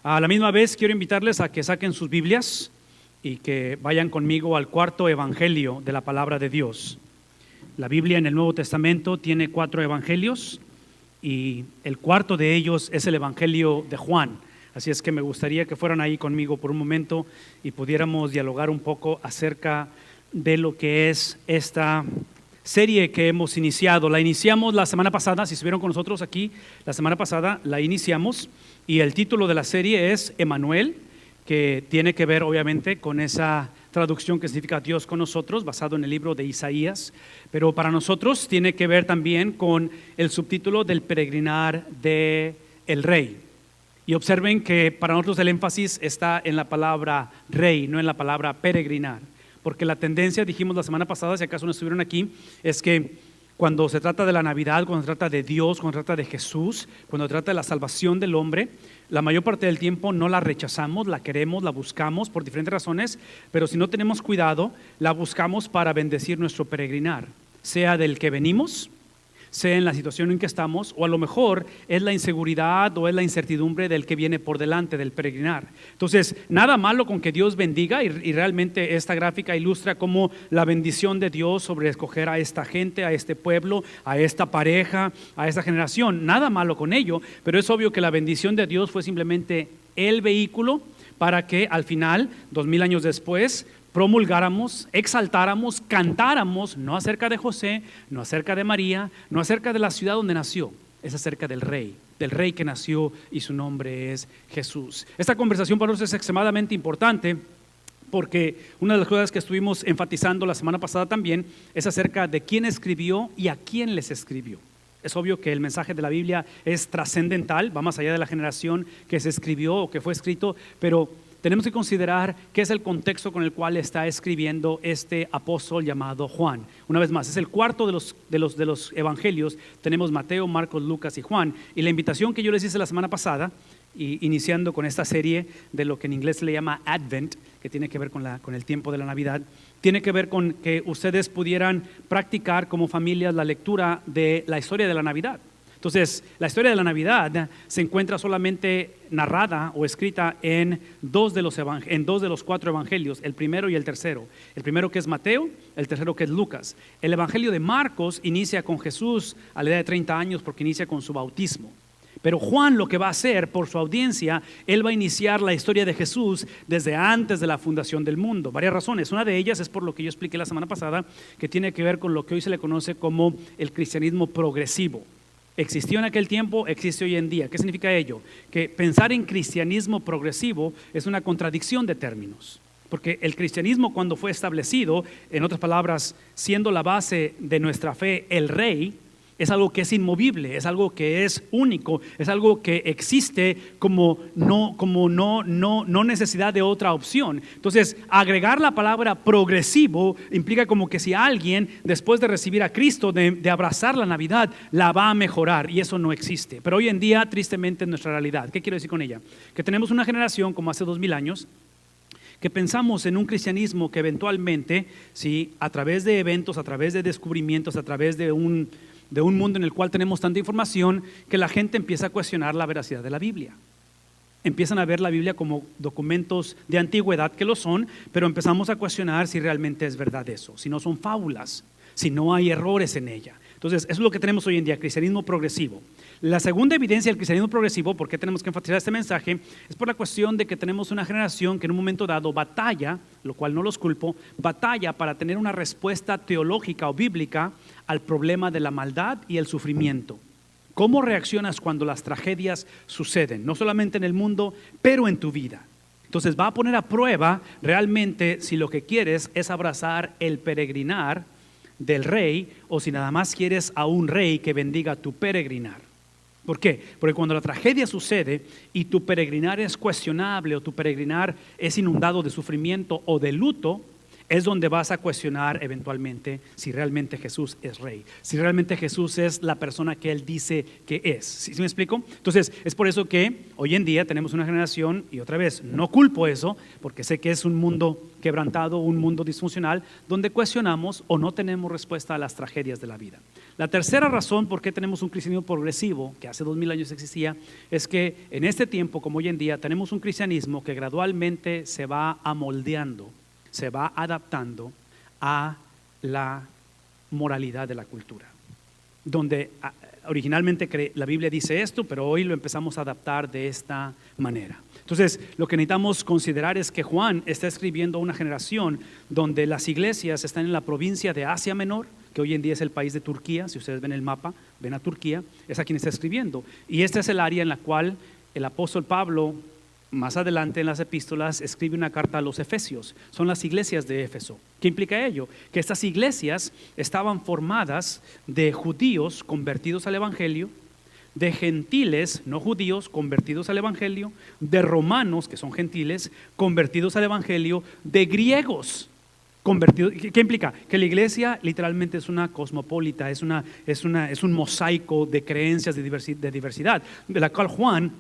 A la misma vez quiero invitarles a que saquen sus Biblias y que vayan conmigo al cuarto evangelio de la palabra de Dios. La Biblia en el Nuevo Testamento tiene 4 evangelios y el cuarto de ellos es el evangelio de Juan. Así es que me gustaría que fueran ahí conmigo por un momento y pudiéramos dialogar un poco acerca de lo que es esta serie que hemos iniciado. La iniciamos la semana pasada, si estuvieron con nosotros aquí, la semana pasada la iniciamos y el título de la serie es Emanuel, que tiene que ver obviamente con esa traducción que significa Dios con nosotros, basado en el libro de Isaías, pero para nosotros tiene que ver también con el subtítulo del peregrinar de el Rey. Y observen que para nosotros el énfasis está en la palabra rey, no en la palabra peregrinar, porque la tendencia, dijimos la semana pasada, si acaso no estuvieron aquí, es que cuando se trata de la Navidad, cuando se trata de Dios, cuando se trata de Jesús, cuando se trata de la salvación del hombre, la mayor parte del tiempo no la rechazamos, la queremos, la buscamos por diferentes razones, pero si no tenemos cuidado, la buscamos para bendecir nuestro peregrinar, sea del que venimos, sea en la situación en que estamos, o a lo mejor es la inseguridad o es la incertidumbre del que viene por delante del peregrinar. Entonces, nada malo con que Dios bendiga, y realmente esta gráfica ilustra cómo la bendición de Dios sobre escoger a esta gente, a este pueblo, a esta pareja, a esta generación, nada malo con ello, pero es obvio que la bendición de Dios fue simplemente el vehículo para que al final, 2000 años después, promulgáramos, exaltáramos, cantáramos, no acerca de José, no acerca de María, no acerca de la ciudad donde nació, es acerca del rey que nació y su nombre es Jesús. Esta conversación para nosotros es extremadamente importante porque una de las cosas que estuvimos enfatizando la semana pasada también es acerca de quién escribió y a quién les escribió. Es obvio que el mensaje de la Biblia es trascendental, va más allá de la generación que se escribió o que fue escrito, pero tenemos que considerar qué es el contexto con el cual está escribiendo este apóstol llamado Juan. Una vez más, es el cuarto de los evangelios. Tenemos Mateo, Marcos, Lucas y Juan. Y la invitación que yo les hice la semana pasada, iniciando con esta serie de lo que en inglés se le llama Advent, que tiene que ver con el tiempo de la Navidad, tiene que ver con que ustedes pudieran practicar como familias la lectura de la historia de la Navidad. Entonces, la historia de la Navidad se encuentra solamente narrada o escrita en dos de los 4 evangelios, el primero y el tercero. El primero que es Mateo, el tercero que es Lucas. El evangelio de Marcos inicia con Jesús a la edad de 30 años porque inicia con su bautismo. Pero Juan lo que va a hacer por su audiencia, él va a iniciar la historia de Jesús desde antes de la fundación del mundo. Varias razones. Una de ellas es por lo que yo expliqué la semana pasada, que tiene que ver con lo que hoy se le conoce como el cristianismo progresivo. Existió en aquel tiempo, existe hoy en día. ¿Qué significa ello? Que pensar en cristianismo progresivo es una contradicción de términos. Porque el cristianismo, cuando fue establecido, en otras palabras, siendo la base de nuestra fe el rey, es algo que es inmovible, es algo que es único, es algo que existe como no necesidad de otra opción. Entonces, agregar la palabra progresivo implica como que si alguien, después de recibir a Cristo, de abrazar la Navidad, la va a mejorar, y eso no existe. Pero hoy en día, tristemente, es nuestra realidad. ¿Qué quiero decir con ella? Que tenemos una generación, como hace 2000 años, que pensamos en un cristianismo que eventualmente, ¿sí?, a través de eventos, a través de descubrimientos, a través de un mundo en el cual tenemos tanta información, que la gente empieza a cuestionar la veracidad de la Biblia. Empiezan a ver la Biblia como documentos de antigüedad, que lo son, pero empezamos a cuestionar si realmente es verdad eso, si no son fábulas, si no hay errores en ella. Entonces, eso es lo que tenemos hoy en día, cristianismo progresivo. La segunda evidencia del cristianismo progresivo, ¿por qué tenemos que enfatizar este mensaje? Es por la cuestión de que tenemos una generación que en un momento dado batalla, lo cual no los culpo, batalla para tener una respuesta teológica o bíblica al problema de la maldad y el sufrimiento. ¿Cómo reaccionas cuando las tragedias suceden? No solamente en el mundo, pero en tu vida. Entonces va a poner a prueba realmente si lo que quieres es abrazar el peregrinar del rey o si nada más quieres a un rey que bendiga tu peregrinar. ¿Por qué? Porque cuando la tragedia sucede y tu peregrinar es cuestionable o tu peregrinar es inundado de sufrimiento o de luto, es donde vas a cuestionar eventualmente si realmente Jesús es rey, si realmente Jesús es la persona que Él dice que es. ¿Sí me explico? Entonces, es por eso que hoy en día tenemos una generación, y otra vez, no culpo eso, porque sé que es un mundo quebrantado, un mundo disfuncional, donde cuestionamos o no tenemos respuesta a las tragedias de la vida. La tercera razón por qué tenemos un cristianismo progresivo, que hace 2000 años existía, es que en este tiempo, como hoy en día, tenemos un cristianismo que gradualmente se va amoldeando, se va adaptando a la moralidad de la cultura. Donde originalmente la Biblia dice esto, pero hoy lo empezamos a adaptar de esta manera. Entonces, lo que necesitamos considerar es que Juan está escribiendo a una generación donde las iglesias están en la provincia de Asia Menor, que hoy en día es el país de Turquía. Si ustedes ven el mapa, ven a Turquía, es a quien está escribiendo. Y este es el área en la cual el apóstol Pablo, más adelante en las epístolas, escribe una carta a los Efesios. Son las iglesias de Éfeso. ¿Qué implica ello? Que estas iglesias estaban formadas de judíos convertidos al evangelio, de gentiles no judíos convertidos al evangelio, de romanos que son gentiles convertidos al evangelio, de griegos convertidos. ¿Qué implica? Que la iglesia literalmente es una cosmopolita, es un mosaico de creencias, de diversidad, de la cual Juan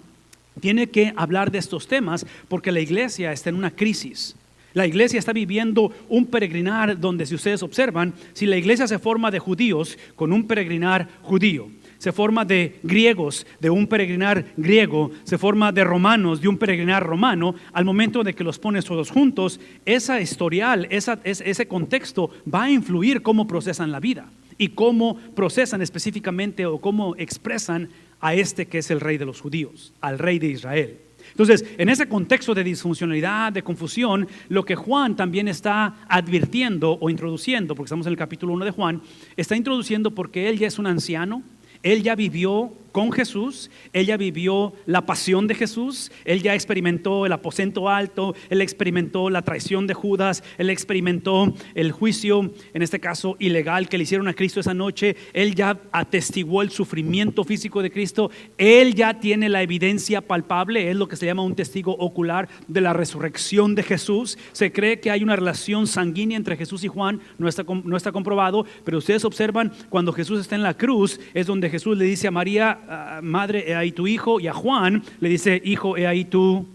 tiene que hablar de estos temas porque la iglesia está en una crisis. La iglesia está viviendo un peregrinar donde, si ustedes observan, si la iglesia se forma de judíos con un peregrinar judío, se forma de griegos, de un peregrinar griego, se forma de romanos, de un peregrinar romano, al momento de que los pones todos juntos, esa historial, ese contexto va a influir cómo procesan la vida y cómo procesan específicamente o cómo expresan a este que es el rey de los judíos, al rey de Israel. Entonces, en ese contexto de disfuncionalidad, de confusión, lo que Juan también está advirtiendo o introduciendo, porque estamos en el capítulo 1 de Juan, está introduciendo porque él ya es un anciano. Él ya vivió con Jesús, él ya vivió la pasión de Jesús, él ya experimentó el aposento alto, él experimentó la traición de Judas, él experimentó el juicio, en este caso ilegal, que le hicieron a Cristo esa noche. Él ya atestiguó el sufrimiento físico de Cristo, él ya tiene la evidencia palpable, es lo que se llama un testigo ocular de la resurrección de Jesús. Se cree que hay una relación sanguínea entre Jesús y Juan, no está comprobado, pero ustedes observan cuando Jesús está en la cruz, es donde Jesús le dice a María: madre, he ahí tu hijo, y a Juan le dice: hijo, he ahí tú.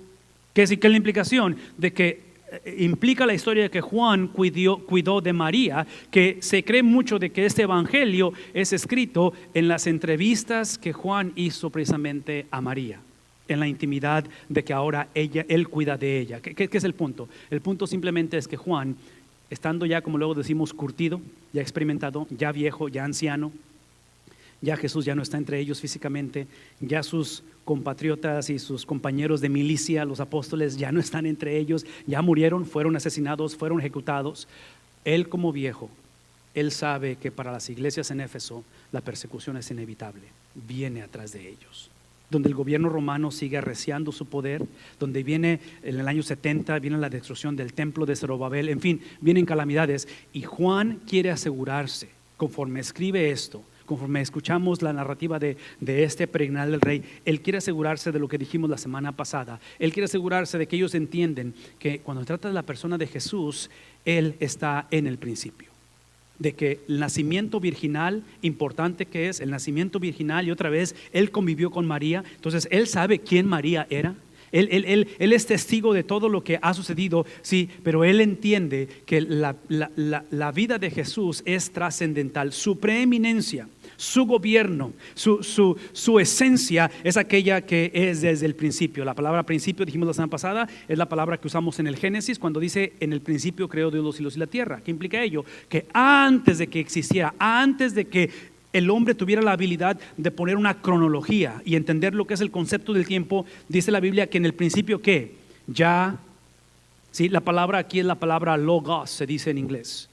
¿Qué es la implicación? De que implica la historia de que Juan cuidó de María, que se cree mucho de que este evangelio es escrito en las entrevistas que Juan hizo precisamente a María, en la intimidad de que ahora él cuida de ella. ¿Qué es el punto? El punto simplemente es que Juan, estando ya, como luego decimos, curtido, ya experimentado, ya viejo, ya anciano, ya Jesús ya no está entre ellos físicamente, ya sus compatriotas y sus compañeros de milicia, los apóstoles, ya no están entre ellos, ya murieron, fueron asesinados, fueron ejecutados. Él, como viejo, él sabe que para las iglesias en Éfeso la persecución es inevitable, viene atrás de ellos. Donde el gobierno romano sigue arreciando su poder, donde viene en el año 70, viene la destrucción del templo de Zorobabel, en fin, vienen calamidades. Y Juan quiere asegurarse, conforme escribe esto, conforme escuchamos la narrativa de este peregrinar del rey, él quiere asegurarse de lo que dijimos la semana pasada. Él quiere asegurarse de que ellos entienden que cuando trata de la persona de Jesús, él está en el principio. De que el nacimiento virginal, importante que es el nacimiento virginal, y otra vez, él convivió con María, entonces él sabe quién María era. Él es testigo de todo lo que ha sucedido, sí, pero él entiende que la vida de Jesús es trascendental. Su preeminencia, su gobierno, su esencia es aquella que es desde el principio. La palabra principio, dijimos la semana pasada, es la palabra que usamos en el Génesis cuando dice: en el principio creó Dios los cielos y la tierra. ¿Qué implica ello? Que antes de que existiera, antes de que el hombre tuviera la habilidad de poner una cronología y entender lo que es el concepto del tiempo, dice la Biblia que en el principio, ¿qué? Ya, sí, la palabra aquí es la palabra logos, se dice en inglés.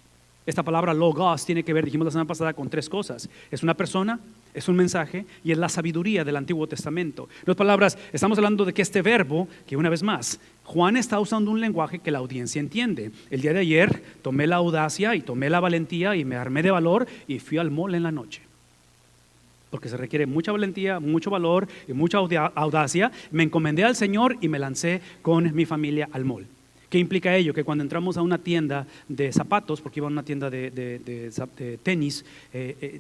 Esta palabra logos tiene que ver, dijimos la semana pasada, con tres cosas: es una persona, es un mensaje y es la sabiduría del Antiguo Testamento. En otras palabras, estamos hablando de que este verbo, que una vez más, Juan está usando un lenguaje que la audiencia entiende. El día de ayer tomé la audacia y tomé la valentía y me armé de valor y fui al mall en la noche. Porque se requiere mucha valentía, mucho valor y mucha audacia. Me encomendé al Señor y me lancé con mi familia al mall. ¿Qué implica ello? Que cuando entramos a una tienda de zapatos, porque iba a una tienda de tenis,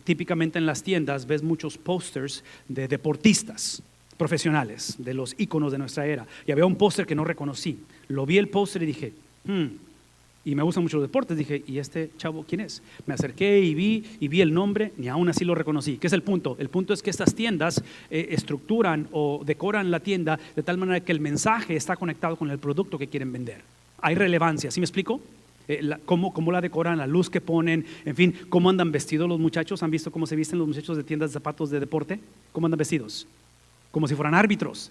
típicamente en las tiendas ves muchos pósters de deportistas profesionales, de los íconos de nuestra era. Y había un póster que no reconocí. Lo vi el póster y dije, y me gustan mucho los deportes. Dije, ¿y este chavo quién es? Me acerqué y vi el nombre, ni aún así lo reconocí. ¿Qué es el punto? El punto es que estas tiendas estructuran o decoran la tienda de tal manera que el mensaje está conectado con el producto que quieren vender. Hay relevancia, ¿sí me explico? Cómo la decoran, la luz que ponen, en fin, cómo andan vestidos los muchachos. ¿Han visto cómo se visten los muchachos de tiendas de zapatos de deporte? ¿Cómo andan vestidos? Como si fueran árbitros.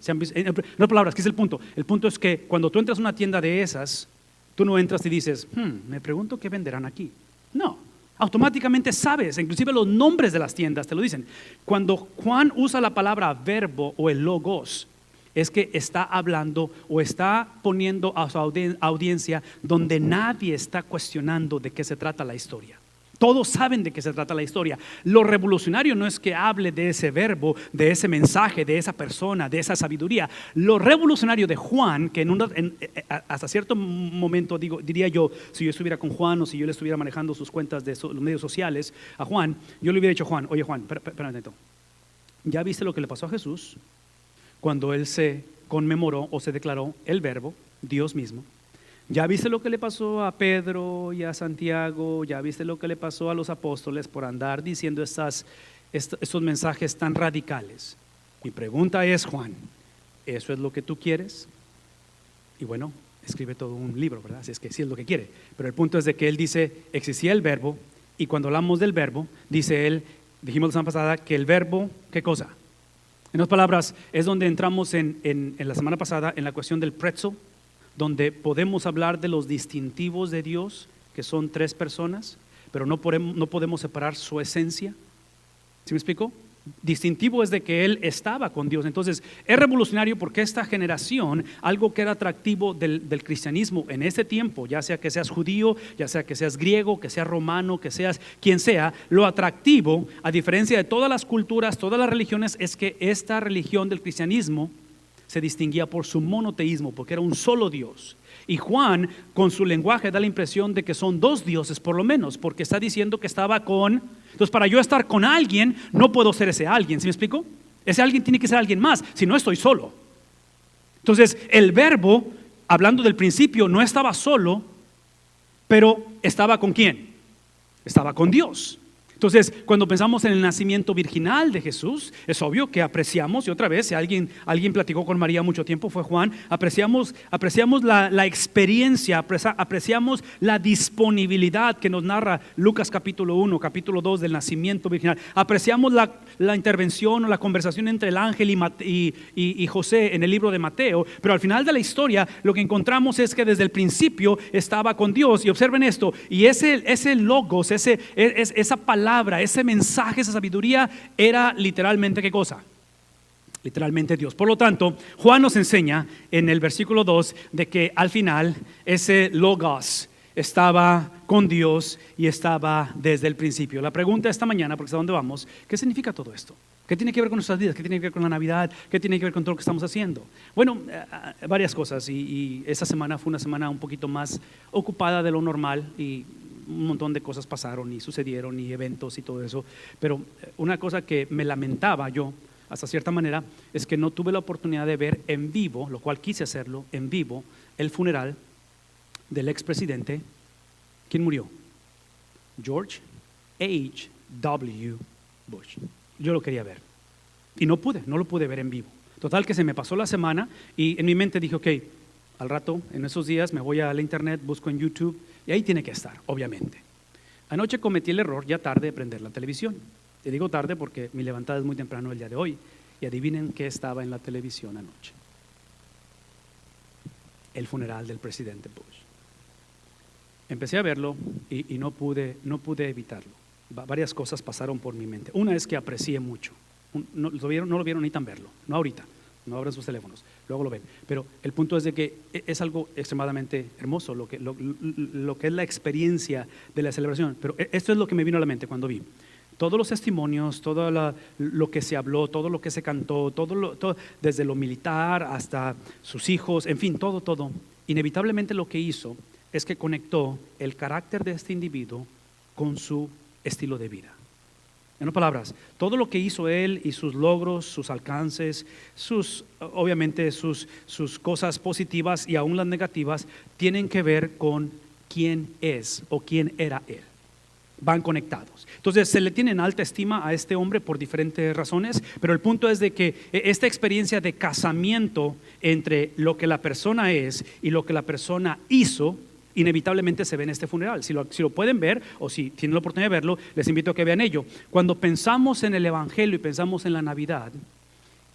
No palabras, ¿qué es el punto? El punto es que cuando tú entras a una tienda de esas, tú no entras y dices, me pregunto qué venderán aquí. No, automáticamente sabes, inclusive los nombres de las tiendas te lo dicen. Cuando Juan usa la palabra verbo o el logos, es que está hablando o está poniendo a su audiencia donde nadie está cuestionando de qué se trata la historia. Todos saben de qué se trata la historia. Lo revolucionario no es que hable de ese verbo, de ese mensaje, de esa persona, de esa sabiduría. Lo revolucionario de Juan, que hasta cierto momento diría yo, si yo estuviera con Juan o si yo le estuviera manejando sus cuentas de los medios sociales a Juan, yo le hubiera dicho a Juan, oye Juan, espera un momento. ¿Ya viste lo que le pasó a Jesús cuando él se conmemoró o se declaró el verbo, Dios mismo? ¿Ya viste lo que le pasó a Pedro y a Santiago? ¿Ya viste lo que le pasó a los apóstoles por andar diciendo estos mensajes tan radicales? Mi pregunta es, Juan, ¿eso es lo que tú quieres? Y bueno, escribe todo un libro, ¿verdad? Así es que sí es lo que quiere. Pero el punto es de que él dice, existía el verbo, y cuando hablamos del verbo, dice él, dijimos la semana pasada, que el verbo, ¿qué cosa? En otras palabras, es donde entramos en la semana pasada en la cuestión del pretzel, donde podemos hablar de los distintivos de Dios, que son 3 personas, pero no podemos separar su esencia. ¿Sí me explico? Distintivo es de que Él estaba con Dios. Entonces es revolucionario porque esta generación, algo que era atractivo del cristianismo en ese tiempo, ya sea que seas judío, ya sea que seas griego, que seas romano, que seas quien sea, lo atractivo, a diferencia de todas las culturas, todas las religiones, es que esta religión del cristianismo se distinguía por su monoteísmo, porque era un solo Dios. Y Juan, con su lenguaje, da la impresión de que son 2 dioses por lo menos, porque está diciendo que estaba con. Entonces, para yo estar con alguien, no puedo ser ese alguien. ¿Sí me explico? Ese alguien tiene que ser alguien más, si no estoy solo. Entonces, el verbo, hablando del principio, no estaba solo, pero estaba con ¿quién? Estaba con Dios. Entonces, cuando pensamos en el nacimiento virginal de Jesús, es obvio que apreciamos, y otra vez, si alguien platicó con María mucho tiempo, fue Juan, apreciamos la experiencia, apreciamos la disponibilidad que nos narra Lucas capítulo 1, capítulo 2 del nacimiento virginal, apreciamos la intervención o la conversación entre el ángel y José en el libro de Mateo, pero al final de la historia lo que encontramos es que desde el principio estaba con Dios, y observen esto, y ese logos, esa palabra, ese mensaje, esa sabiduría era literalmente ¿qué cosa? Literalmente Dios. Por lo tanto, Juan nos enseña en el versículo 2 de que al final ese logos estaba con Dios y estaba desde el principio. La pregunta esta mañana, porque es a dónde vamos, ¿qué significa todo esto? ¿Qué tiene que ver con nuestras vidas? ¿Qué tiene que ver con la Navidad? ¿Qué tiene que ver con todo lo que estamos haciendo? Bueno, varias cosas, y esta semana fue una semana un poquito más ocupada de lo normal, y un montón de cosas pasaron y sucedieron y eventos y todo eso, pero una cosa que me lamentaba yo hasta cierta manera es que no tuve la oportunidad de ver en vivo, lo cual quise hacerlo en vivo, el funeral del expresidente. ¿Quién murió? George H.W. Bush. Yo lo quería ver y no lo pude ver en vivo. Total que se me pasó la semana y en mi mente dije, ok, al rato, en esos días me voy a la internet, busco en YouTube y ahí tiene que estar, obviamente. Anoche cometí el error ya tarde de prender la televisión. Te digo tarde porque mi levantada es muy temprano el día de hoy, y adivinen qué estaba en la televisión anoche. El funeral del presidente Bush. Empecé a verlo y no pude evitarlo. Varias cosas pasaron por mi mente. Una es que aprecié mucho. No lo vieron, necesitan verlo, no ahorita. No abran sus teléfonos, luego lo ven. Pero el punto es de que es algo extremadamente hermoso lo que es la experiencia de la celebración. Pero esto es lo que me vino a la mente cuando vi todos los testimonios, todo lo que se habló, todo lo que se cantó, todo, desde lo militar hasta sus hijos, en fin, todo. Inevitablemente lo que hizo es que conectó el carácter de este individuo con su estilo de vida. En otras palabras, todo lo que hizo él y sus logros, sus alcances, obviamente sus cosas positivas y aún las negativas, tienen que ver con quién es o quién era él. Van conectados. Entonces se le tiene en alta estima a este hombre por diferentes razones, pero el punto es de que esta experiencia de casamiento entre lo que la persona es y lo que la persona hizo inevitablemente se ve en este funeral. Si lo pueden ver o si tienen la oportunidad de verlo, les invito a que vean ello. Cuando pensamos en el Evangelio y pensamos en la Navidad,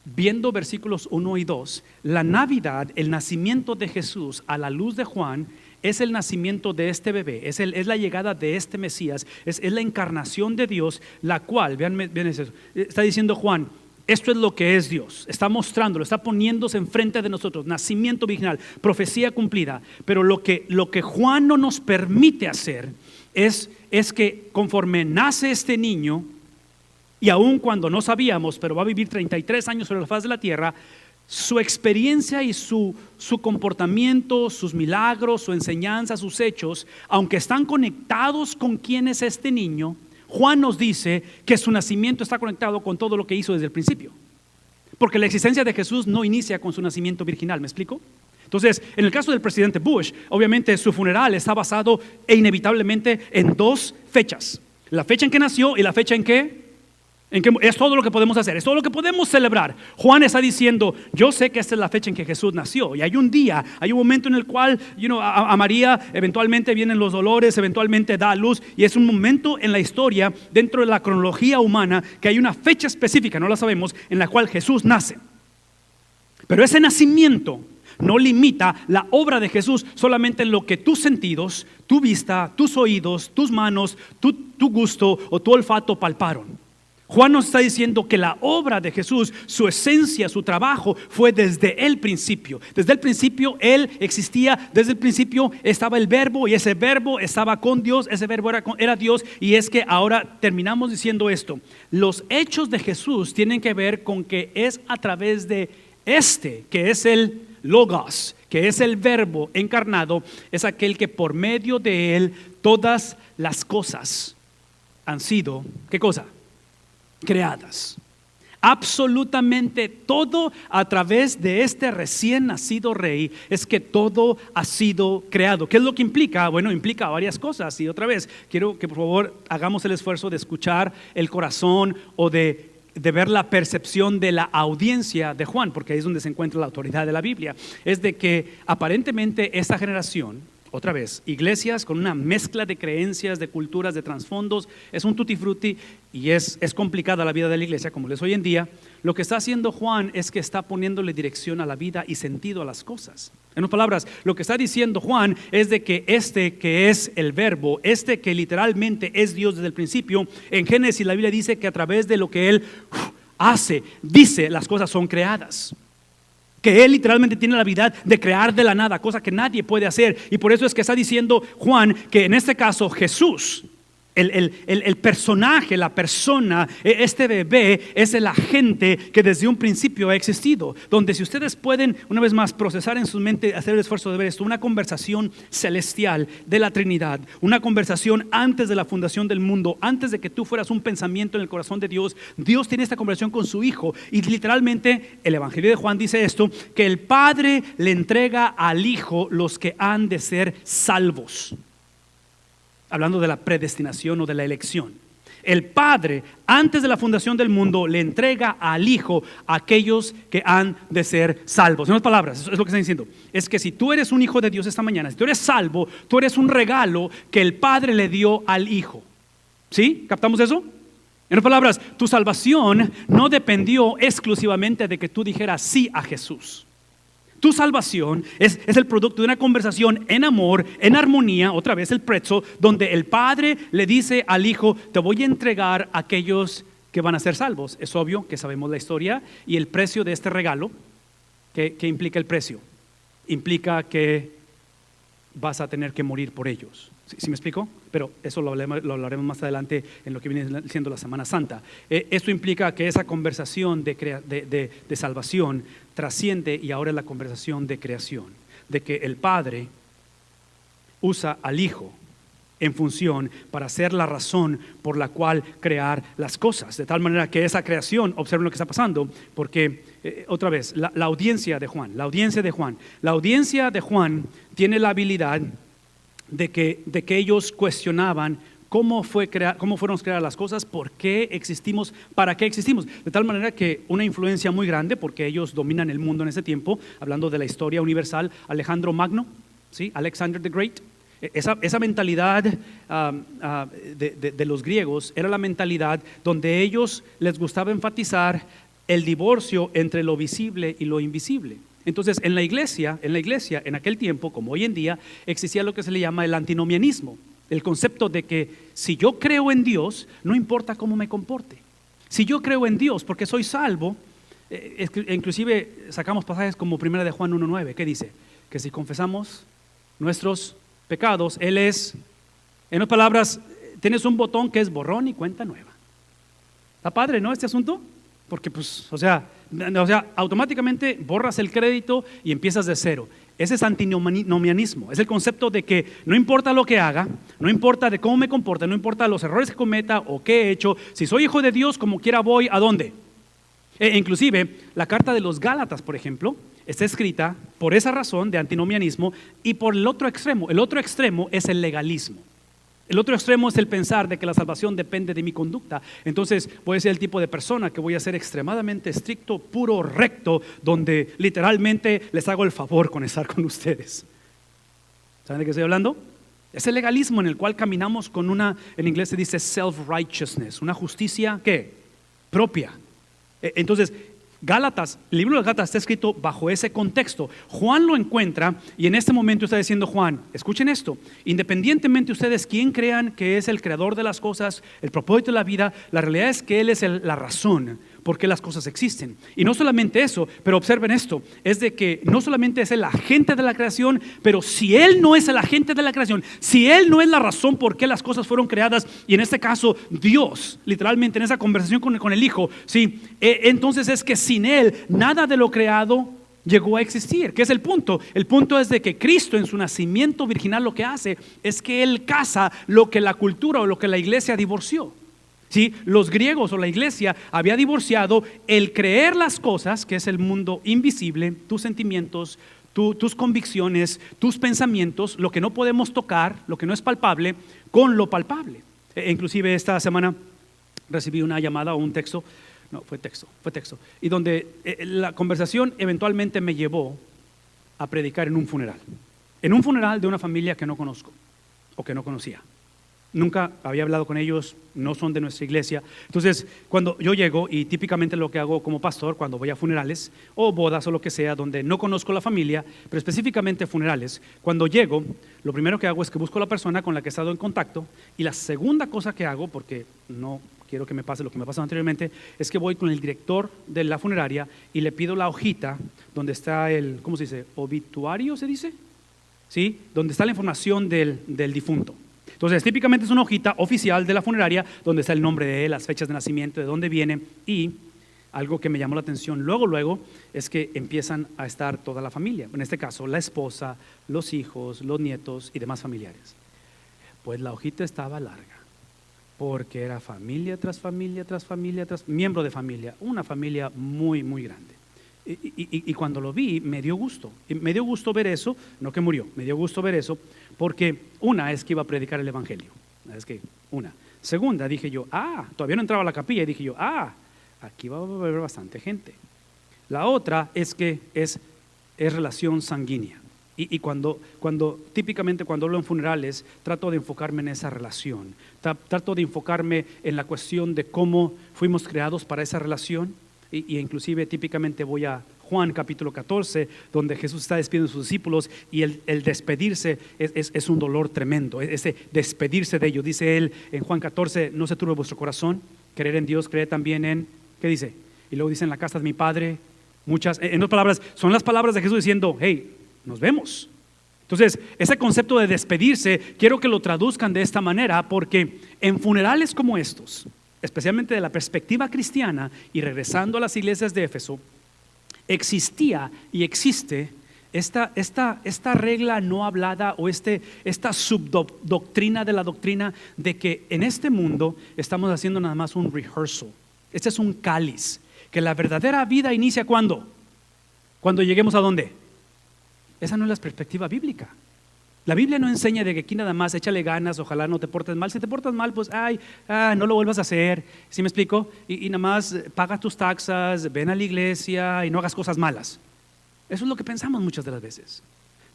viendo versículos 1 y 2, la Navidad, el nacimiento de Jesús a la luz de Juan, es el nacimiento de este bebé, es la llegada de este Mesías, es la encarnación de Dios, la cual, vean eso, está diciendo Juan, esto es lo que es Dios, está mostrándolo, está poniéndose enfrente de nosotros, nacimiento virginal, profecía cumplida. Pero lo que Juan no nos permite hacer es que conforme nace este niño, y aun cuando no sabíamos, pero va a vivir 33 años sobre la faz de la tierra, su experiencia y su comportamiento, sus milagros, su enseñanza, sus hechos, aunque están conectados con quién es este niño, Juan nos dice que su nacimiento está conectado con todo lo que hizo desde el principio. Porque la existencia de Jesús no inicia con su nacimiento virginal, ¿me explico? Entonces, en el caso del presidente Bush, obviamente su funeral está basado inevitablemente en dos fechas. La fecha en que nació y la fecha en que es todo lo que podemos hacer, es todo lo que podemos celebrar. Juan está diciendo, yo sé que esta es la fecha en que Jesús nació. Y hay un día, hay un momento en el cual a María eventualmente vienen los dolores, eventualmente da a luz. Y es un momento en la historia, dentro de la cronología humana, que hay una fecha específica, no la sabemos, en la cual Jesús nace. Pero ese nacimiento no limita la obra de Jesús solamente en lo que tus sentidos, tu vista, tus oídos, tus manos, tu gusto o tu olfato palparon. Juan nos está diciendo que la obra de Jesús, su esencia, su trabajo fue desde el principio. Desde el principio Él existía, desde el principio estaba el verbo y ese verbo estaba con Dios, ese verbo era Dios. Y es que ahora terminamos diciendo esto, los hechos de Jesús tienen que ver con que es a través de que es el Logos, que es el verbo encarnado, es aquel que por medio de Él todas las cosas han sido, ¿qué cosa? Creadas. Absolutamente todo a través de este recién nacido rey es que todo ha sido creado. ¿Qué es lo que implica? Bueno, implica varias cosas. Y otra vez, quiero que por favor hagamos el esfuerzo de escuchar el corazón o de ver la percepción de la audiencia de Juan, porque ahí es donde se encuentra la autoridad de la Biblia. Es de que aparentemente esta generación, otra vez, iglesias con una mezcla de creencias, de culturas, de trasfondos, es un tutti frutti y es complicada la vida de la iglesia como lo es hoy en día. Lo que está haciendo Juan es que está poniéndole dirección a la vida y sentido a las cosas. En otras palabras, lo que está diciendo Juan es de que que es el verbo, que literalmente es Dios desde el principio, en Génesis la Biblia dice que a través de lo que Él hace, dice, las cosas son creadas. Que Él literalmente tiene la habilidad de crear de la nada, cosa que nadie puede hacer. Y por eso es que está diciendo Juan que en este caso Jesús, el personaje, la persona, este bebé es el agente que desde un principio ha existido. Donde si ustedes pueden una vez más procesar en su mente, hacer el esfuerzo de ver esto, una conversación celestial de la Trinidad, una conversación antes de la fundación del mundo, antes de que tú fueras un pensamiento en el corazón de Dios. Dios tiene esta conversación con su Hijo y literalmente el Evangelio de Juan dice esto, que el Padre le entrega al Hijo los que han de ser salvos. Hablando de la predestinación o de la elección. El Padre, antes de la fundación del mundo, le entrega al Hijo a aquellos que han de ser salvos. En otras palabras, eso es lo que está diciendo. Es que si tú eres un hijo de Dios esta mañana, si tú eres salvo, tú eres un regalo que el Padre le dio al Hijo. ¿Sí? ¿Captamos eso? En otras palabras, tu salvación no dependió exclusivamente de que tú dijeras sí a Jesús. Tu salvación es el producto de una conversación en amor, en armonía, otra vez el prezzo, donde el Padre le dice al Hijo, te voy a entregar a aquellos que van a ser salvos. Es obvio que sabemos la historia y el precio de este regalo. ¿Qué implica el precio? Implica que vas a tener que morir por ellos. ¿Sí me explico? Pero eso lo hablaremos más adelante en lo que viene siendo la Semana Santa. Esto implica que esa conversación de salvación trasciende y ahora es la conversación de creación. De que el Padre usa al Hijo en función para ser la razón por la cual crear las cosas. De tal manera que esa creación, observen lo que está pasando, porque otra vez, la audiencia de Juan tiene la habilidad de que ellos cuestionaban cómo fueron creadas las cosas, por qué existimos, para qué existimos. De tal manera que una influencia muy grande, porque ellos dominan el mundo en ese tiempo, hablando de la historia universal, Alejandro Magno, ¿sí? Alexander the Great. Esa mentalidad de los griegos era la mentalidad donde ellos les gustaba enfatizar el divorcio entre lo visible y lo invisible. Entonces, en la iglesia, en aquel tiempo, como hoy en día, existía lo que se le llama el antinomianismo, el concepto de que si yo creo en Dios, no importa cómo me comporte. Si yo creo en Dios porque soy salvo, inclusive sacamos pasajes como 1 de Juan 1:9, que dice que si confesamos nuestros pecados, Él es, en otras palabras, tienes un botón que es borrón y cuenta nueva. Está padre, ¿no? Este asunto, porque pues, o sea, automáticamente borras el crédito y empiezas de cero. Ese es antinomianismo, es el concepto de que no importa lo que haga, no importa de cómo me comporte, no importa los errores que cometa o qué he hecho, si soy hijo de Dios, como quiera voy, ¿a dónde? Inclusive, la carta de los Gálatas, por ejemplo, está escrita por esa razón de antinomianismo y por el otro extremo es el legalismo. El otro extremo es el pensar de que la salvación depende de mi conducta. Entonces voy a ser el tipo de persona que voy a ser extremadamente estricto, puro, recto, donde literalmente les hago el favor con estar con ustedes. ¿Saben de qué estoy hablando? Es el legalismo en el cual caminamos con en inglés se dice self-righteousness, una justicia ¿qué? Propia. Entonces, Gálatas, el libro de Gálatas está escrito bajo ese contexto. Juan lo encuentra y en este momento está diciendo Juan, escuchen esto, independientemente ustedes quién crean que es el creador de las cosas, el propósito de la vida, la realidad es que Él es la razón por qué las cosas existen. Y no solamente eso, pero observen esto, es de que no solamente es el agente de la creación, pero si Él no es el agente de la creación, si Él no es la razón por qué las cosas fueron creadas, y en este caso Dios, literalmente en esa conversación con el Hijo, ¿sí? Entonces es que sin Él nada de lo creado llegó a existir. ¿Qué es el punto? El punto es de que Cristo en su nacimiento virginal lo que hace es que Él casa lo que la cultura o lo que la iglesia divorció. ¿Sí? Los griegos o la iglesia había divorciado el creer las cosas, que es el mundo invisible, tus sentimientos, tus convicciones, tus pensamientos, lo que no podemos tocar, lo que no es palpable, con lo palpable. Inclusive esta semana recibí una llamada o un texto, fue texto, y donde la conversación eventualmente me llevó a predicar en un funeral de una familia que no conozco o que no conocía. Nunca había hablado con ellos, no son de nuestra iglesia. Entonces, cuando yo llego, y típicamente lo que hago como pastor, cuando voy a funerales o bodas o lo que sea, donde no conozco la familia, pero específicamente funerales, cuando llego, lo primero que hago es que busco a la persona con la que he estado en contacto, y la segunda cosa que hago, porque no quiero que me pase lo que me pasó anteriormente, es que voy con el director de la funeraria y le pido la hojita donde está el, ¿cómo se dice? ¿Obituario se dice? ¿Sí? Donde está la información del difunto. Entonces, típicamente es una hojita oficial de la funeraria donde está el nombre de él, las fechas de nacimiento, de dónde viene, y algo que me llamó la atención luego es que empiezan a estar toda la familia, en este caso la esposa, los hijos, los nietos y demás familiares. Pues la hojita estaba larga, porque era familia tras familia, tras familia, tras miembro de familia, una familia muy, muy grande. Y cuando lo vi me dio gusto ver eso, no que murió, me dio gusto ver eso, porque una es que iba a predicar el evangelio, segunda dije yo, todavía no entraba a la capilla y dije yo, aquí va a haber bastante gente. La otra es que es relación sanguínea, y típicamente cuando hablo en funerales trato de enfocarme en esa relación, trato de enfocarme en la cuestión de cómo fuimos creados para esa relación. Y inclusive típicamente voy a Juan capítulo 14, donde Jesús está despidiendo a sus discípulos, y el despedirse es un dolor tremendo, ese despedirse de ellos. Dice él en Juan 14, no se turbe vuestro corazón, creer en Dios, creer también en, ¿qué dice? Y luego dice, en la casa de mi Padre, muchas, en otras palabras, son las palabras de Jesús diciendo, hey, nos vemos. Entonces, ese concepto de despedirse, quiero que lo traduzcan de esta manera, porque en funerales como estos, especialmente de la perspectiva cristiana, y regresando a las iglesias de Éfeso, existía y existe esta regla no hablada o esta subdoctrina de la doctrina de que en este mundo estamos haciendo nada más un rehearsal. Este es un cáliz, que la verdadera vida inicia ¿cuándo? Cuando lleguemos ¿a dónde? Esa no es la perspectiva bíblica. La Biblia no enseña de que aquí nada más échale ganas, ojalá no te portes mal. Si te portas mal, pues no lo vuelvas a hacer. ¿Sí me explico? Y nada más paga tus taxas, ven a la iglesia y no hagas cosas malas. Eso es lo que pensamos muchas de las veces.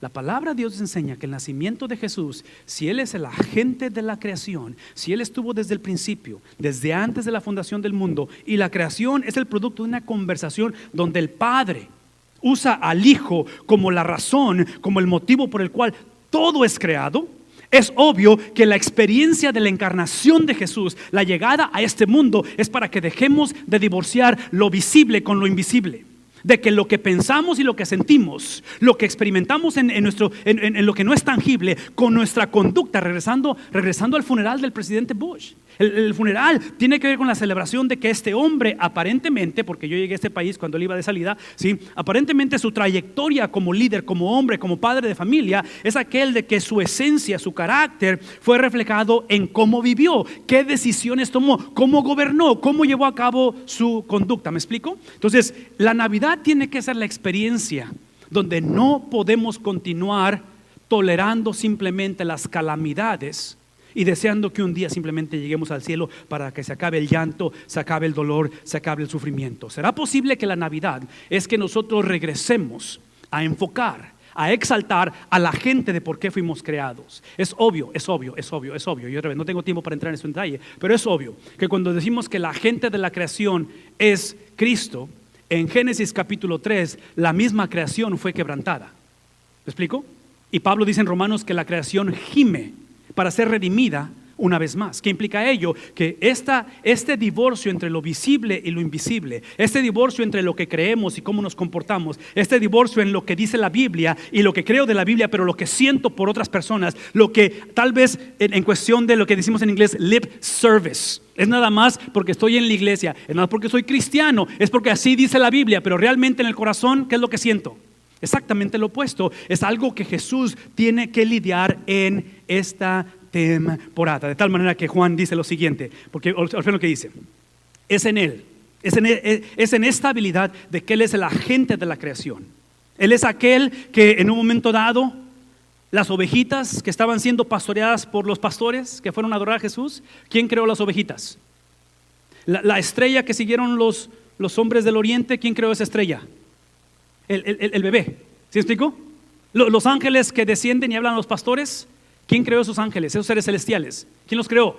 La palabra de Dios enseña que el nacimiento de Jesús, si Él es el agente de la creación, si Él estuvo desde el principio, desde antes de la fundación del mundo, y la creación es el producto de una conversación donde el Padre usa al Hijo como la razón, como el motivo por el cual todo es creado, es obvio que la experiencia de la encarnación de Jesús, la llegada a este mundo, es para que dejemos de divorciar lo visible con lo invisible. De que lo que pensamos y lo que sentimos, lo que experimentamos en lo que no es tangible, con nuestra conducta, regresando al funeral del presidente Bush. El funeral tiene que ver con la celebración de que este hombre aparentemente, porque yo llegué a este país cuando él iba de salida, ¿sí? Aparentemente su trayectoria como líder, como hombre, como padre de familia, es aquel de que su esencia, su carácter fue reflejado en cómo vivió, qué decisiones tomó, cómo gobernó, cómo llevó a cabo su conducta. ¿Me explico? Entonces, la Navidad tiene que ser la experiencia donde no podemos continuar tolerando simplemente las calamidades y deseando que un día simplemente lleguemos al cielo para que se acabe el llanto, se acabe el dolor, se acabe el sufrimiento. ¿Será posible que la Navidad es que nosotros regresemos a enfocar, a exaltar a la gente de por qué fuimos creados? Es obvio. Y otra vez, no tengo tiempo para entrar en este detalle, pero es obvio que cuando decimos que la gente de la creación es Cristo, en Génesis capítulo 3, la misma creación fue quebrantada. ¿Me explico? Y Pablo dice en Romanos que la creación gime para ser redimida una vez más. ¿Qué implica ello? Que este divorcio entre lo visible y lo invisible, este divorcio entre lo que creemos y cómo nos comportamos, este divorcio en lo que dice la Biblia y lo que creo de la Biblia, pero lo que siento por otras personas, lo que tal vez en cuestión de lo que decimos en inglés lip service, es nada más porque estoy en la iglesia, es nada más porque soy cristiano, es porque así dice la Biblia, pero realmente en el corazón, ¿qué es lo que siento? Exactamente lo opuesto. Es algo que Jesús tiene que lidiar en esta temporada. De tal manera que Juan dice lo siguiente, porque observen lo que dice. Es en Él, es en esta habilidad de que Él es el agente de la creación. Él es aquel que en un momento dado, las ovejitas que estaban siendo pastoreadas por los pastores que fueron a adorar a Jesús, ¿quién creó las ovejitas? La estrella que siguieron los hombres del oriente, ¿quién creó esa estrella? El bebé. ¿Sí me explico? Los ángeles que descienden y hablan a los pastores, ¿quién creó esos ángeles, esos seres celestiales? ¿Quién los creó?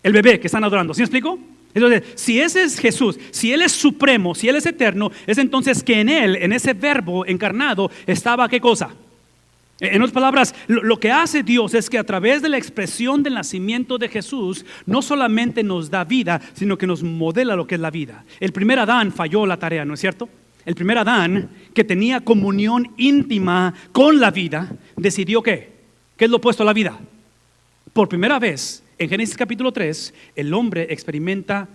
El bebé que están adorando. ¿Sí me explico? Entonces, si ese es Jesús, si Él es supremo, si Él es eterno, es entonces que en Él, en ese verbo encarnado, estaba ¿qué cosa? En otras palabras, lo que hace Dios es que a través de la expresión del nacimiento de Jesús, no solamente nos da vida, sino que nos modela lo que es la vida. El primer Adán falló la tarea, ¿no es cierto? El primer Adán, que tenía comunión íntima con la vida, decidió ¿qué? ¿Qué es lo opuesto a la vida? Por primera vez, en Génesis capítulo 3, el hombre experimenta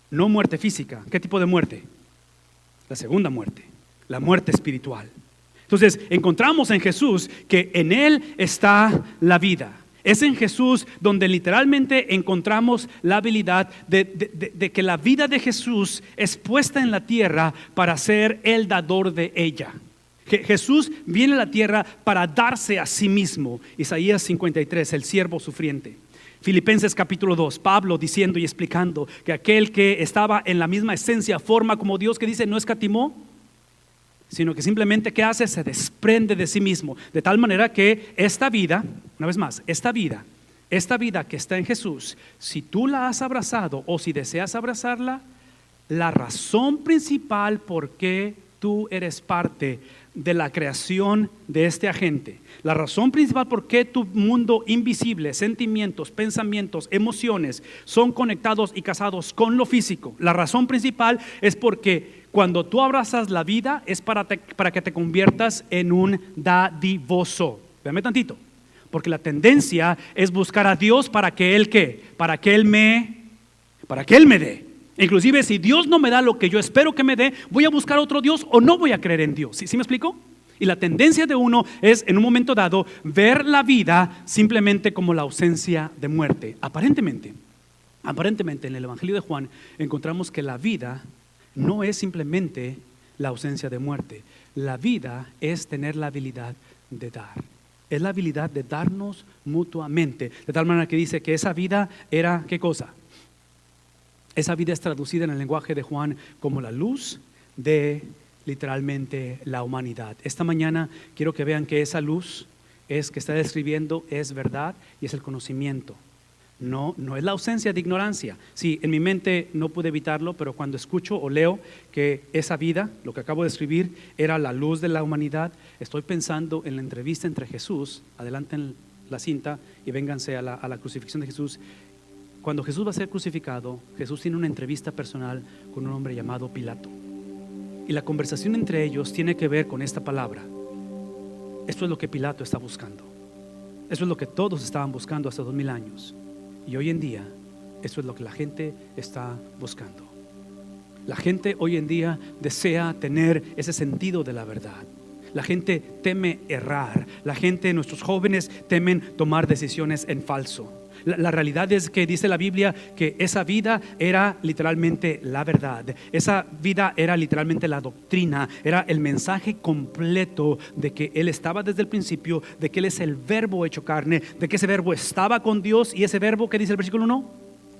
no muerte física. ¿Qué tipo de muerte? La segunda muerte, la muerte espiritual. Entonces, encontramos en Jesús que en Él está la vida. Es en Jesús donde literalmente encontramos la habilidad de que la vida de Jesús es puesta en la tierra para ser el dador de ella. Jesús viene a la tierra para darse a sí mismo. Isaías 53, el siervo sufriente. Filipenses capítulo 2, Pablo diciendo y explicando que aquel que estaba en la misma esencia, forma como Dios, que dice no escatimó, sino que simplemente ¿qué hace? Se desprende de sí mismo, de tal manera que esta vida, una vez más, esta vida que está en Jesús, si tú la has abrazado o si deseas abrazarla, la razón principal por qué tú eres parte de la creación de este agente, la razón principal por qué tu mundo invisible, sentimientos, pensamientos, emociones son conectados y casados con lo físico, la razón principal es porque cuando tú abrazas la vida es para que te conviertas en un dadivoso. Véame tantito, porque la tendencia es buscar a Dios para que Él ¿qué? Para que Él me dé. Inclusive si Dios no me da lo que yo espero que me dé, voy a buscar otro Dios o no voy a creer en Dios. ¿Sí me explico? Y la tendencia de uno es en un momento dado ver la vida simplemente como la ausencia de muerte. Aparentemente en el Evangelio de Juan encontramos que la vida no es simplemente la ausencia de muerte. La vida es tener la habilidad de dar. Es la habilidad de darnos mutuamente. De tal manera que dice que esa vida era, ¿qué cosa? Esa vida es traducida en el lenguaje de Juan como la luz de literalmente la humanidad. Esta mañana quiero que vean que esa luz es que está describiendo es verdad y es el conocimiento. No es la ausencia de ignorancia. Sí, en mi mente no pude evitarlo, pero cuando escucho o leo que esa vida, lo que acabo de escribir, era la luz de la humanidad, estoy pensando en la entrevista entre Jesús. Adelanten la cinta y vénganse a la crucifixión de Jesús. Cuando Jesús va a ser crucificado, Jesús tiene una entrevista personal con un hombre llamado Pilato. Y la conversación entre ellos tiene que ver con esta palabra. Esto es lo que Pilato está buscando. Eso es lo que todos estaban buscando hasta 2000 años. Y hoy en día, eso es lo que la gente está buscando. La gente hoy en día desea tener ese sentido de la verdad. La gente teme errar. La gente, nuestros jóvenes, temen tomar decisiones en falso. La realidad es que dice la Biblia que esa vida era literalmente la verdad. Esa vida era literalmente la doctrina. Era el mensaje completo de que Él estaba desde el principio, de que Él es el verbo hecho carne, de que ese verbo estaba con Dios y ese verbo, ¿qué dice el versículo 1?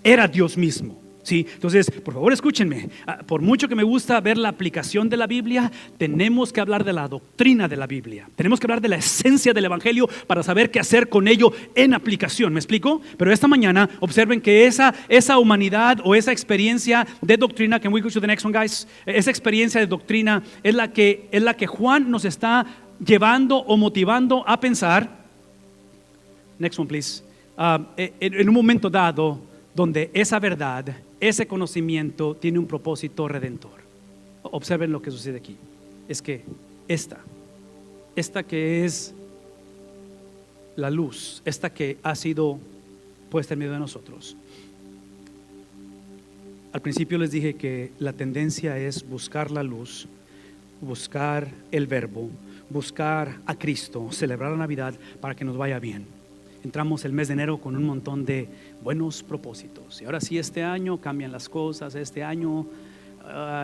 Era Dios mismo. Sí, entonces, por favor, escúchenme. Por mucho que me gusta ver la aplicación de la Biblia, tenemos que hablar de la doctrina de la Biblia. Tenemos que hablar de la esencia del Evangelio para saber qué hacer con ello en aplicación. ¿Me explico? Pero esta mañana observen que esa humanidad o esa experiencia de doctrina, can we go to the next one, guys? Esa experiencia de doctrina es la que Juan nos está llevando o motivando a pensar. Next one, please. En un momento dado, donde esa verdad, ese conocimiento tiene un propósito redentor. Observen lo que sucede aquí. Es que esta que es la luz, esta que ha sido puesta en medio de nosotros. Al principio les dije que la tendencia es buscar la luz, buscar el verbo, buscar a Cristo, celebrar la Navidad para que nos vaya bien. Entramos el mes de enero con un montón de buenos propósitos. Y ahora sí, este año cambian las cosas. Este año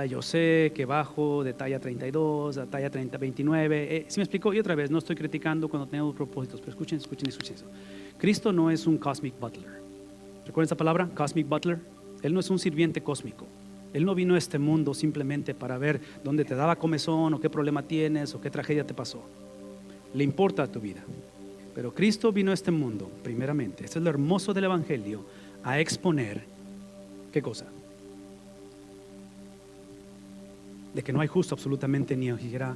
yo sé que bajo de talla 32 a talla 29. ¿Sí me explico? Y otra vez, no estoy criticando cuando tenemos propósitos, pero escuchen eso. Cristo no es un cosmic butler. ¿Recuerdan esa palabra? Cosmic butler. Él no es un sirviente cósmico. Él no vino a este mundo simplemente para ver dónde te daba comezón o qué problema tienes o qué tragedia te pasó. Le importa tu vida. Pero Cristo vino a este mundo, primeramente, esto es lo hermoso del Evangelio, a exponer, ¿qué cosa? De que no hay justo absolutamente ni siquiera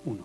uno.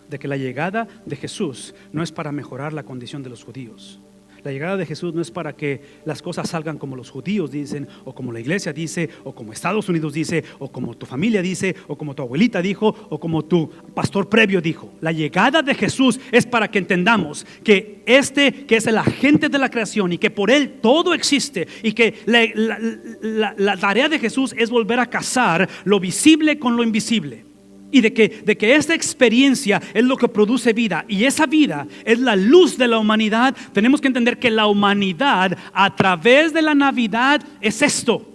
De que la llegada de Jesús no es para mejorar la condición de los judíos. La llegada de Jesús no es para que las cosas salgan como los judíos dicen, o como la iglesia dice, o como Estados Unidos dice, o como tu familia dice, o como tu abuelita dijo, o como tu pastor previo dijo. La llegada de Jesús es para que entendamos que que es el agente de la creación y que por Él todo existe, y que la tarea de Jesús es volver a casar lo visible con lo invisible. Y de que esta experiencia es lo que produce vida, y esa vida es la luz de la humanidad. Tenemos que entender que la humanidad a través de la Navidad es esto.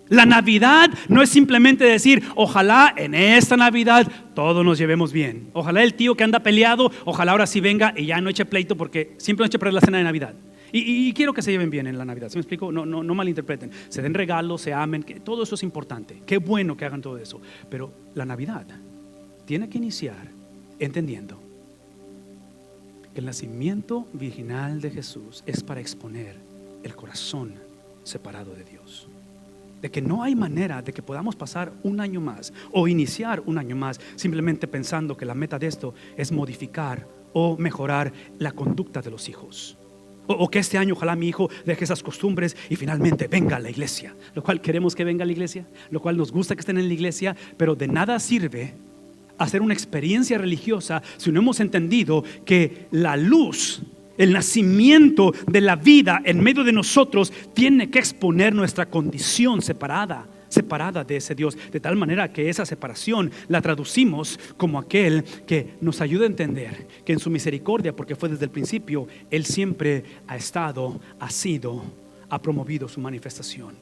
La Navidad no es simplemente decir ojalá en esta Navidad todos nos llevemos bien. Ojalá el tío que anda peleado, ojalá ahora sí venga y ya no eche pleito, porque siempre no eche perder la cena de Navidad. Y quiero que se lleven bien en la Navidad. ¿Sí me explico? No malinterpreten. Se den regalos, se amen, que todo eso es importante. Qué bueno que hagan todo eso. Pero la Navidad tiene que iniciar entendiendo que el nacimiento virginal de Jesús es para exponer el corazón separado de Dios. De que no hay manera de que podamos pasar un año más o iniciar un año más simplemente pensando que la meta de esto es modificar o mejorar la conducta de los hijos. O que este año ojalá mi hijo deje esas costumbres y finalmente venga a la iglesia. Lo cual queremos que venga a la iglesia, lo cual nos gusta que estén en la iglesia, pero de nada sirve hacer una experiencia religiosa si no hemos entendido que la luz, el nacimiento de la vida en medio de nosotros tiene que exponer nuestra condición separada de ese Dios, de tal manera que esa separación la traducimos como aquel que nos ayuda a entender que en su misericordia, porque fue desde el principio, Él siempre ha promovido su manifestación.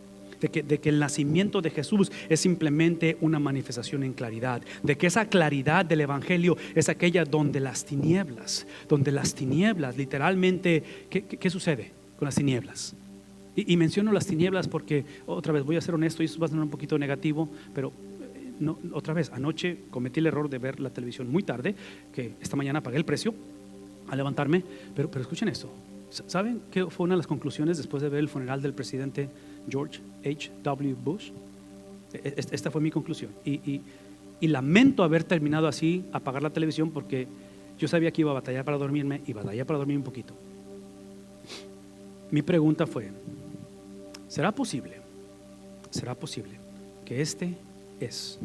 de que el nacimiento de Jesús es simplemente una manifestación en claridad, de que esa claridad del Evangelio es aquella donde las tinieblas literalmente, ¿qué sucede con las tinieblas? Y menciono las tinieblas porque, otra vez, voy a ser honesto y eso va a sonar un poquito negativo, pero no, otra vez, anoche cometí el error de ver la televisión muy tarde, que esta mañana pagué el precio al levantarme, pero escuchen esto. ¿Saben qué fue una de las conclusiones después de ver el funeral del presidente George H.W. Bush? Esta fue mi conclusión. Y lamento haber terminado así, apagar la televisión, porque yo sabía que iba a batallar para dormirme y batallé para dormir un poquito. Mi pregunta fue: ¿será posible que este es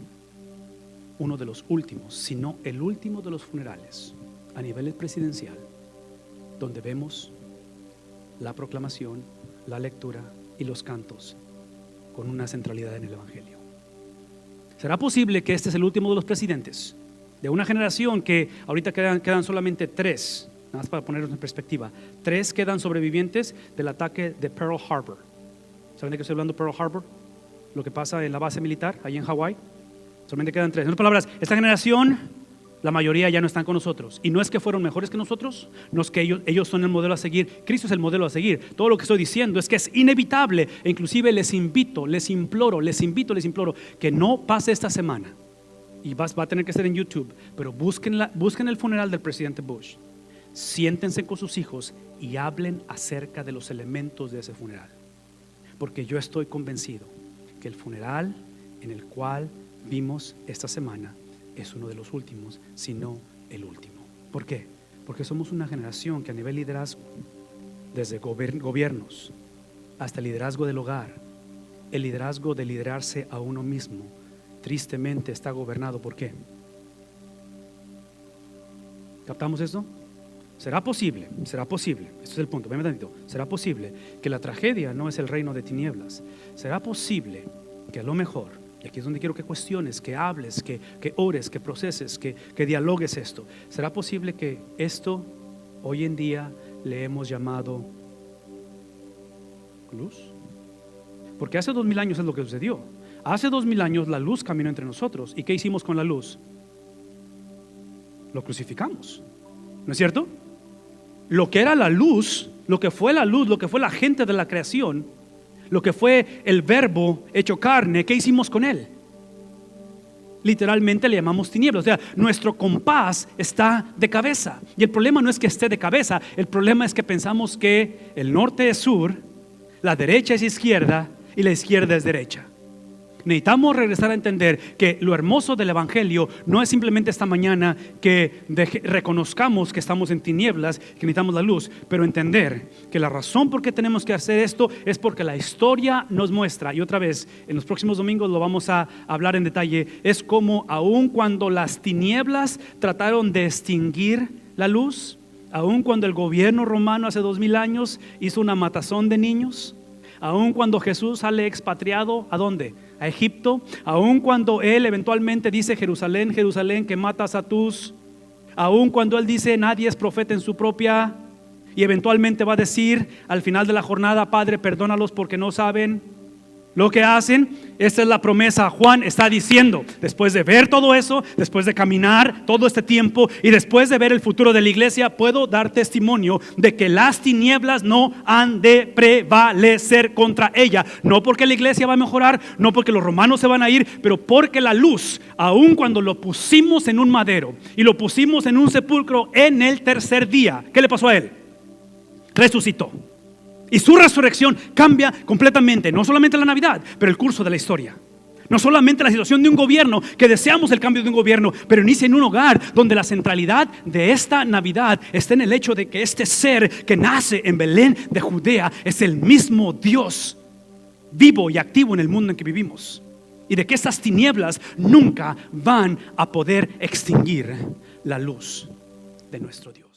uno de los últimos, si no el último de los funerales a nivel presidencial, donde vemos la proclamación, la lectura y los cantos con una centralidad en el Evangelio? ¿Será posible que este es el último de los presidentes de una generación que ahorita quedan solamente 3, nada más para ponerlos en perspectiva, 3 quedan sobrevivientes del ataque de Pearl Harbor? ¿Saben de qué estoy hablando? Pearl Harbor, lo que pasa en la base militar ahí en Hawái. Solamente quedan 3. En otras palabras, esta generación, la mayoría ya no están con nosotros. Y no es que fueron mejores que nosotros, no es que ellos son el modelo a seguir. Cristo es el modelo a seguir. Todo lo que estoy diciendo es que es inevitable. E inclusive les invito, les imploro que no pase esta semana. Y va a tener que ser en YouTube, pero busquen el funeral del presidente Bush. Siéntense con sus hijos y hablen acerca de los elementos de ese funeral. Porque yo estoy convencido que el funeral en el cual vimos esta semana es uno de los últimos, si no el último. ¿Por qué? Porque somos una generación que a nivel liderazgo, desde gobiernos hasta el liderazgo del hogar, el liderazgo de liderarse a uno mismo, tristemente está gobernado ¿por qué? ¿Captamos esto? ¿Será posible? Este es el punto, ¿será posible que la tragedia no es el reino de tinieblas? ¿Será posible que a lo mejor, y aquí es donde quiero que cuestiones, que hables, que ores, que proceses, que dialogues esto? ¿Será posible que esto hoy en día le hemos llamado luz? Porque hace 2000 años es lo que sucedió. Hace 2000 años la luz caminó entre nosotros. ¿Y qué hicimos con la luz? Lo crucificamos, ¿no es cierto? Lo que era la luz, lo que fue la gente de la creación, lo que fue el verbo hecho carne, ¿qué hicimos con él? Literalmente le llamamos tinieblas. O sea, nuestro compás está de cabeza. Y el problema no es que esté de cabeza, el problema es que pensamos que el norte es sur, la derecha es izquierda y la izquierda es derecha. Necesitamos regresar a entender que lo hermoso del Evangelio no es simplemente esta mañana que reconozcamos que estamos en tinieblas, que necesitamos la luz, pero entender que la razón por qué tenemos que hacer esto es porque la historia nos muestra, y otra vez en los próximos domingos lo vamos a hablar en detalle, es como aun cuando las tinieblas trataron de extinguir la luz, aun cuando el gobierno romano hace 2000 años hizo una matazón de niños, aun cuando Jesús sale expatriado, ¿a dónde? A Egipto. Aun cuando él eventualmente dice: Jerusalén, Jerusalén, que matas a tus, aun cuando él dice: nadie es profeta en su propia, y eventualmente va a decir al final de la jornada: Padre, perdónalos porque no saben lo que hacen. Esta es la promesa. Juan está diciendo, después de ver todo eso, después de caminar todo este tiempo y después de ver el futuro de la iglesia, puedo dar testimonio de que las tinieblas no han de prevalecer contra ella. No porque la iglesia va a mejorar, no porque los romanos se van a ir, pero porque la luz, aun cuando lo pusimos en un madero y lo pusimos en un sepulcro, en el tercer día, ¿qué le pasó a él? Resucitó. Y su resurrección cambia completamente, no solamente la Navidad, pero el curso de la historia. No solamente la situación de un gobierno, que deseamos el cambio de un gobierno, pero inicia en un hogar donde la centralidad de esta Navidad está en el hecho de que este ser que nace en Belén de Judea es el mismo Dios vivo y activo en el mundo en que vivimos. Y de que estas tinieblas nunca van a poder extinguir la luz de nuestro Dios.